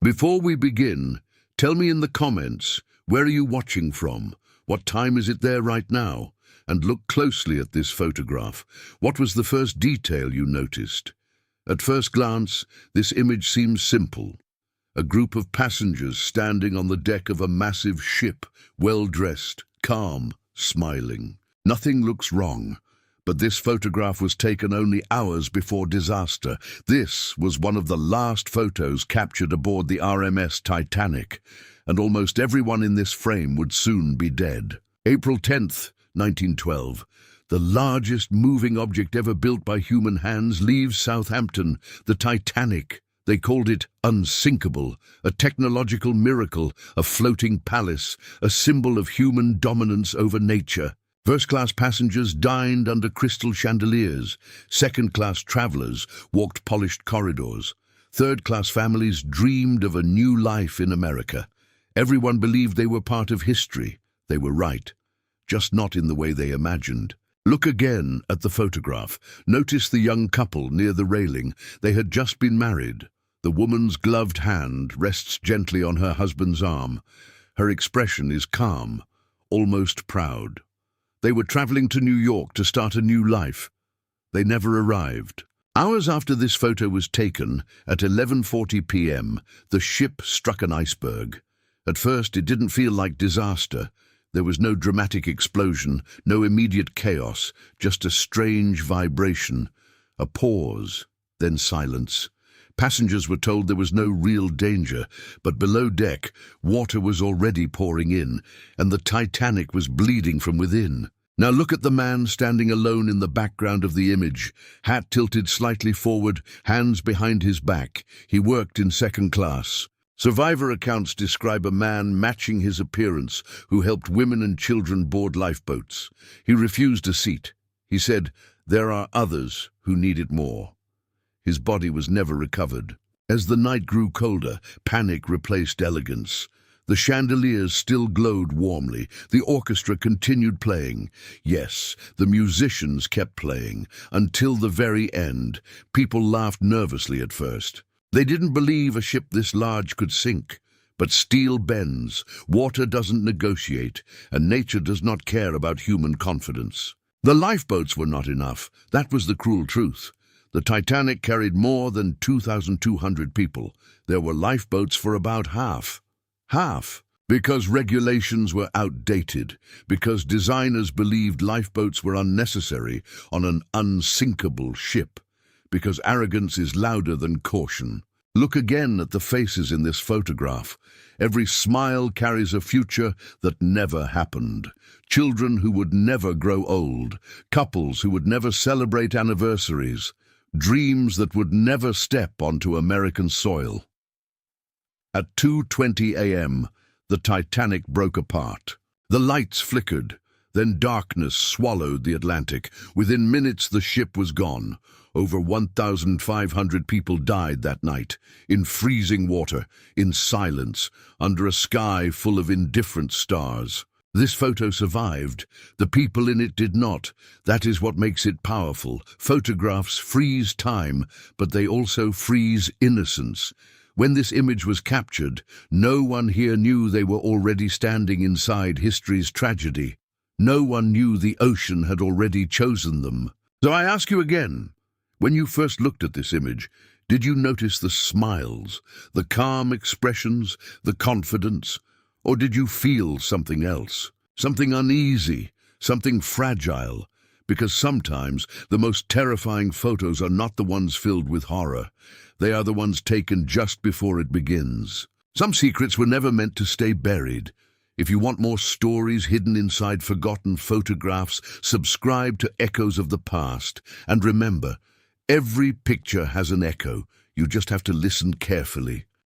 Before we begin, tell me in the comments, where are you watching from? What time is it there right now? And look closely at this photograph. What was the first detail you noticed? At first glance, this image seems simple. A group of passengers standing on the deck of a massive ship, well-dressed, calm, smiling. Nothing looks wrong. But this photograph was taken only hours before disaster. This was one of the last photos captured aboard the RMS Titanic, and almost everyone in this frame would soon be dead. April 10th, 1912. The largest moving object ever built by human hands leaves Southampton, the Titanic. They called it unsinkable, a technological miracle, a floating palace, a symbol of human dominance over nature. First-class passengers dined under crystal chandeliers. Second-class travelers walked polished corridors. Third-class families dreamed of a new life in America. Everyone believed they were part of history. They were right, just not in the way they imagined. Look again at the photograph. Notice the young couple near the railing. They had just been married. The woman's gloved hand rests gently on her husband's arm. Her expression is calm, almost proud. They were traveling to New York to start a new life. They never arrived. Hours after this photo was taken, at 11:40 p.m., the ship struck an iceberg. At first, it didn't feel like disaster. There was no dramatic explosion, no immediate chaos, just a strange vibration, a pause, then silence. Passengers were told there was no real danger, but below deck, water was already pouring in, and the Titanic was bleeding from within. Now look at the man standing alone in the background of the image, hat tilted slightly forward, hands behind his back. He worked in second class. Survivor accounts describe a man matching his appearance who helped women and children board lifeboats. He refused a seat. He said, "There are others who need it more." His body was never recovered. As the night grew colder, panic replaced elegance. The chandeliers still glowed warmly. The orchestra continued playing. Yes, the musicians kept playing, until the very end. People laughed nervously at first. They didn't believe a ship this large could sink. But steel bends, water doesn't negotiate, and nature does not care about human confidence. The lifeboats were not enough. That was the cruel truth. The Titanic carried more than 2,200 people. There were lifeboats for about half. Half. Because regulations were outdated. Because designers believed lifeboats were unnecessary on an unsinkable ship. Because arrogance is louder than caution. Look again at the faces in this photograph. Every smile carries a future that never happened. Children who would never grow old. Couples who would never celebrate anniversaries. Dreams that would never step onto American soil. At 2:20 a.m., the Titanic broke apart. The lights flickered, then darkness swallowed the Atlantic. Within minutes, the ship was gone. Over 1,500 people died that night, in freezing water, in silence, under a sky full of indifferent stars. This photo survived. The people in it did not. That is what makes it powerful. Photographs freeze time, but they also freeze innocence. When this image was captured, no one here knew they were already standing inside history's tragedy. No one knew the ocean had already chosen them. So I ask you again, when you first looked at this image, did you notice the smiles, the calm expressions, the confidence? Or did you feel something else, something uneasy, something fragile? Because sometimes the most terrifying photos are not the ones filled with horror. They are the ones taken just before it begins. Some secrets were never meant to stay buried. If you want more stories hidden inside forgotten photographs, subscribe to Echoes of the Past. And remember, every picture has an echo. You just have to listen carefully.